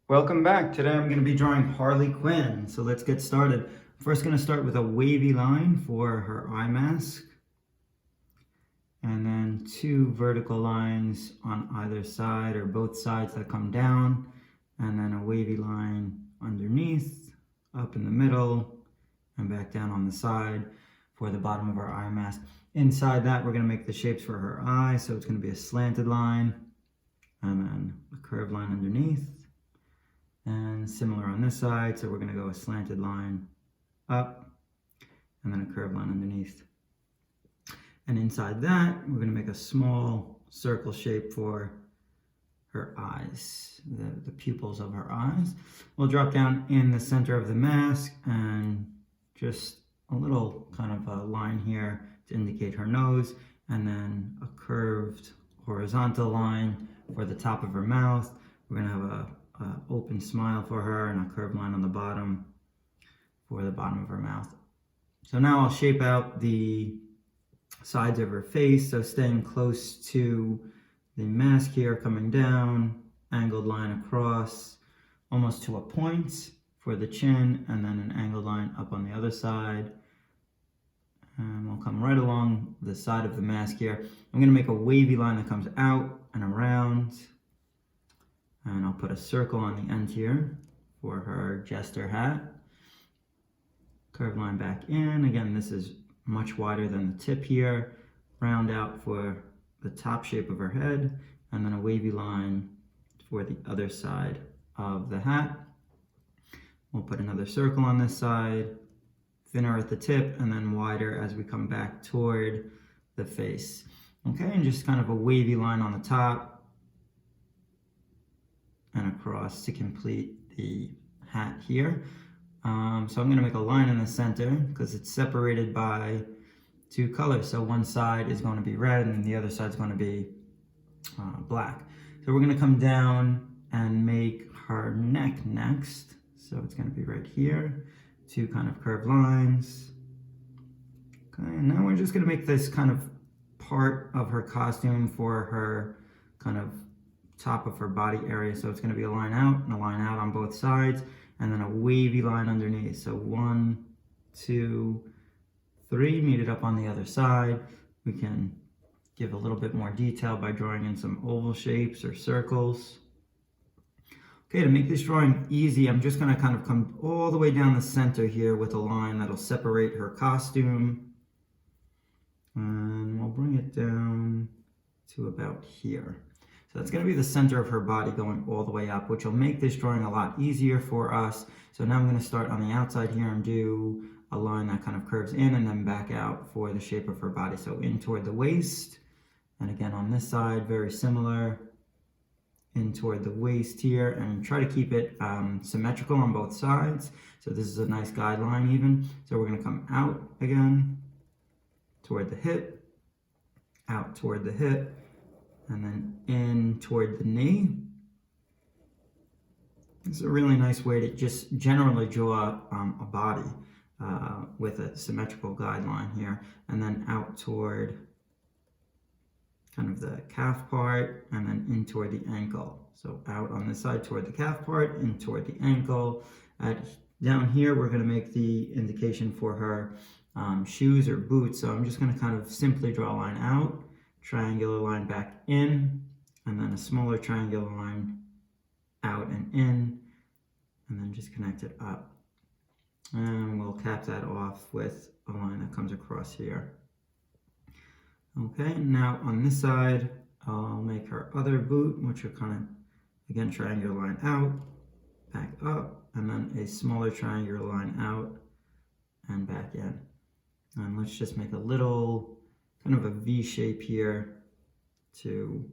Welcome back. Today I'm going to be drawing Harley Quinn. So let's get started. First going to start with a wavy line for her eye mask. And then 2 vertical lines on either side or both sides that come down. And then a wavy line underneath, up in the middle, and back down on the side for the bottom of her eye mask. Inside that we're going to make the shapes for her eyes. So it's going to be a slanted line and then a curved line underneath. And similar on this side, so we're going to go a slanted line up and then a curved line underneath. And inside that, we're going to make a small circle shape for her eyes, the pupils of her eyes. We'll drop down in the center of the mask and just a little kind of a line here to indicate her nose, and then a curved horizontal line for the top of her mouth. We're going to have a open smile for her and a curved line on the bottom for the bottom of her mouth. So now I'll shape out the sides of her face, so staying close to the mask here, coming down, angled line across almost to a point for the chin, and then an angled line up on the other side. And we'll come right along the side of the mask here. I'm going to make a wavy line that comes out and around. And I'll put a circle on the end here for her jester hat. Curved line back in. Again, this is much wider than the tip here. Round out for the top shape of her head. And then a wavy line for the other side of the hat. We'll put another circle on this side. Thinner at the tip and then wider as we come back toward the face. Okay, and just kind of a wavy line on the top and across to complete the hat here. So I'm going to make a line in the center because it's separated by 2 colors. So one side is going to be red and the other side is going to be black. So we're going to come down and make her neck next. So it's going to be right here. 2 kind of curved lines. Okay, and now we're just going to make this kind of part of her costume for her kind of top of her body area. So it's going to be a line out and a line out on both sides, and then a wavy line underneath. So 1, 2, 3, meet it up on the other side. We can give a little bit more detail by drawing in some oval shapes or circles. Okay, to make this drawing easy, I'm just going to kind of come all the way down the center here with a line that'll separate her costume. And we'll bring it down to about here. So that's going to be the center of her body going all the way up, which will make this drawing a lot easier for us. So now I'm going to start on the outside here and do a line that kind of curves in and then back out for the shape of her body. So in toward the waist, and again on this side, very similar, in toward the waist here, and try to keep it symmetrical on both sides. So this is a nice guideline even. So we're going to come out again, toward the hip, out toward the hip, and then in toward the knee. It's a really nice way to just generally draw a body with a symmetrical guideline here, and then out toward kind of the calf part, and then in toward the ankle. So out on this side toward the calf part, in toward the ankle. Down here we're going to make the indication for her shoes or boots. So I'm just going to kind of simply draw a line out, triangular line back in, and then a smaller triangular line out and in, and then just connect it up. And we'll cap that off with a line that comes across here. Okay, now on this side, I'll make her other boot, which are kind of, again, triangular line out, back up, and then a smaller triangular line out and back in. And let's just make a little kind of a V shape here to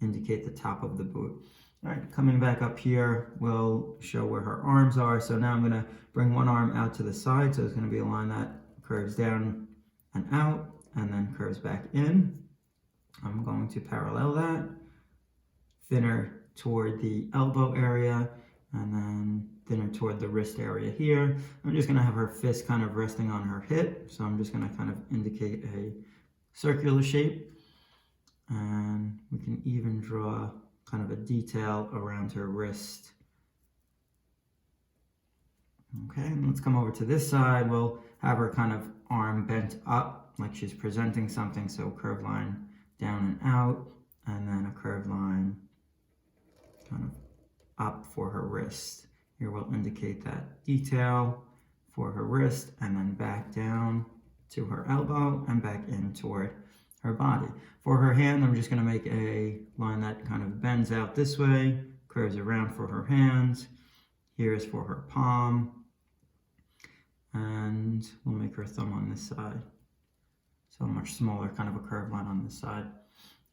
indicate the top of the boot. All right, coming back up here, we'll show where her arms are. So now I'm going to bring one arm out to the side. So it's going to be a line that curves down and out and then curves back in. I'm going to parallel that, thinner toward the elbow area, and then thinner toward the wrist area here. I'm just going to have her fist kind of resting on her hip. So I'm just going to kind of indicate a circular shape. And we can even draw kind of a detail around her wrist Okay, and let's come over to this side. We'll have her kind of arm bent up like she's presenting something, so curved line down and out, and then a curved line kind of up for her wrist. Here we'll indicate that detail for her wrist, and then back down to her elbow and back in toward her body. For her hand, I'm just going to make a line that kind of bends out this way, curves around for her hands. Here is for her palm, and we'll make her thumb on this side. So a much smaller kind of a curved line on this side.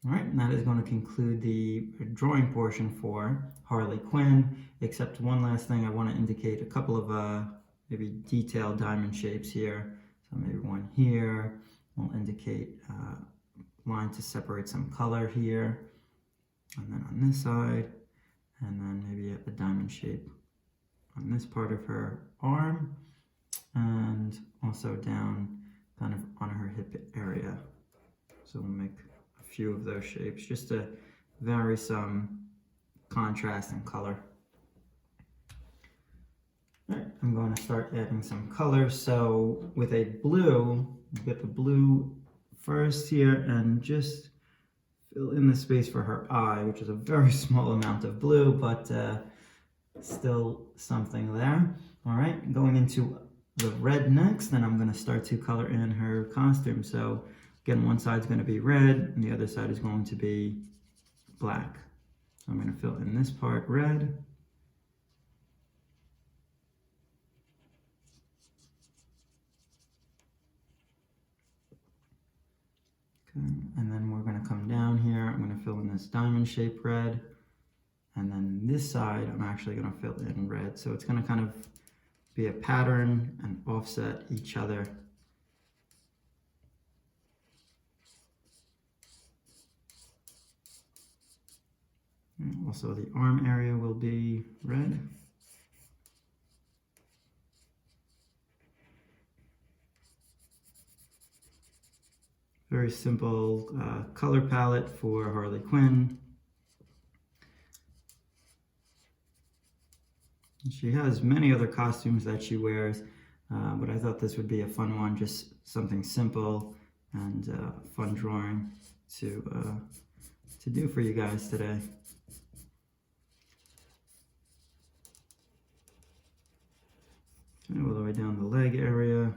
All right, and that is going to conclude the drawing portion for Harley Quinn, except one last thing. I want to indicate a couple of maybe detailed diamond shapes here. So maybe one here. We'll indicate a line to separate some color here. And then on this side, and then maybe a diamond shape on this part of her arm, and also down kind of on her hip area. So we'll make a few of those shapes just to vary some contrast and color. All right, I'm going to start adding some color. So with a blue, get the blue first here and just fill in the space for her eye, which is a very small amount of blue, but still something there. All right, going into the red next, then I'm going to start to color in her costume. So again, one side's going to be red and the other side is going to be black. So I'm going to fill in this part red. Okay, and then we're going to come down here. I'm going to fill in this diamond shape red. And then this side, I'm actually going to fill in red. So it's going to kind of be a pattern and offset each other. And also the arm area will be red. Very simple color palette for Harley Quinn. She has many other costumes that she wears, but I thought this would be a fun one, just something simple and fun drawing to do for you guys today. Okay, all the way down the leg area.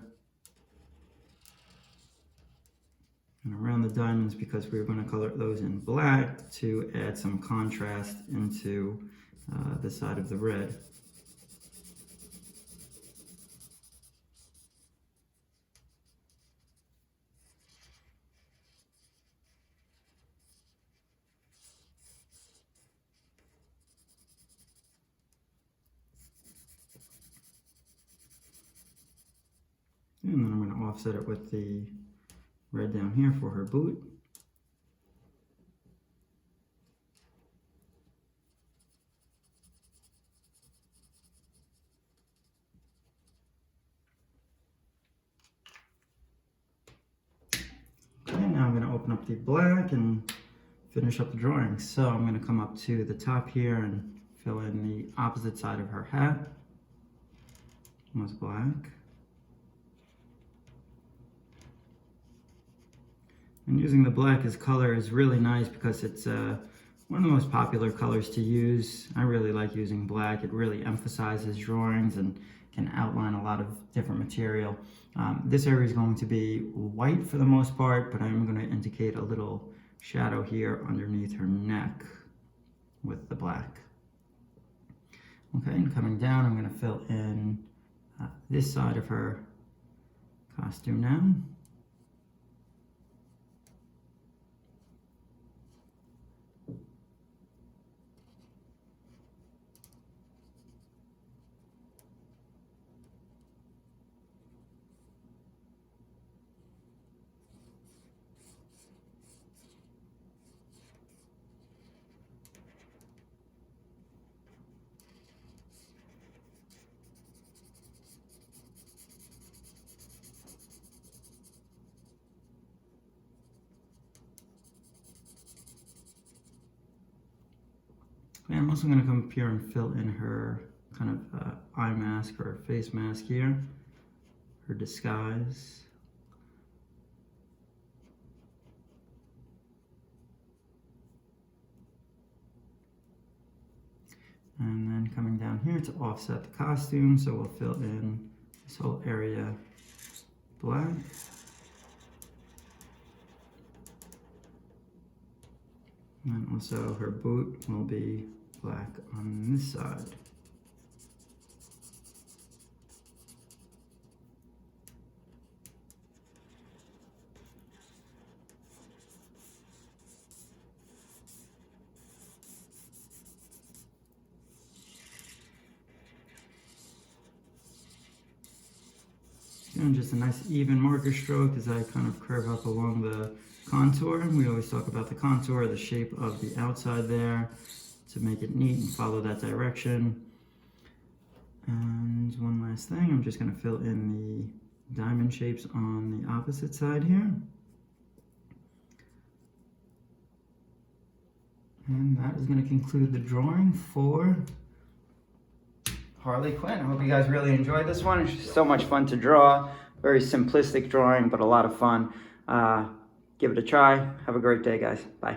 And around the diamonds, because we're going to color those in black to add some contrast into the side of the red. And then I'm going to offset it with the red down here for her boot. Okay, now I'm going to open up the black and finish up the drawing. So I'm going to come up to the top here and fill in the opposite side of her hat. Was black. And using the black as color is really nice because it's one of the most popular colors to use. I really like using black. It really emphasizes drawings and can outline a lot of different material. This area is going to be white for the most part, but I'm going to indicate a little shadow here underneath her neck with the black. Okay, and coming down, I'm going to fill in this side of her costume now. And I'm also going to come up here and fill in her kind of eye mask or face mask here, her disguise. And then coming down here to offset the costume, so we'll fill in this whole area black. And also her boot will be black on this side. And just a nice even marker stroke as I kind of curve up along the contour. We always talk about the contour, the shape of the outside there, to make it neat and follow that direction. And one last thing, I'm just going to fill in the diamond shapes on the opposite side here. And that is going to conclude the drawing for Harley Quinn. I hope you guys really enjoyed this one. It's just so much fun to draw. Very simplistic drawing, but a lot of fun. Give it a try. Have a great day, guys. Bye.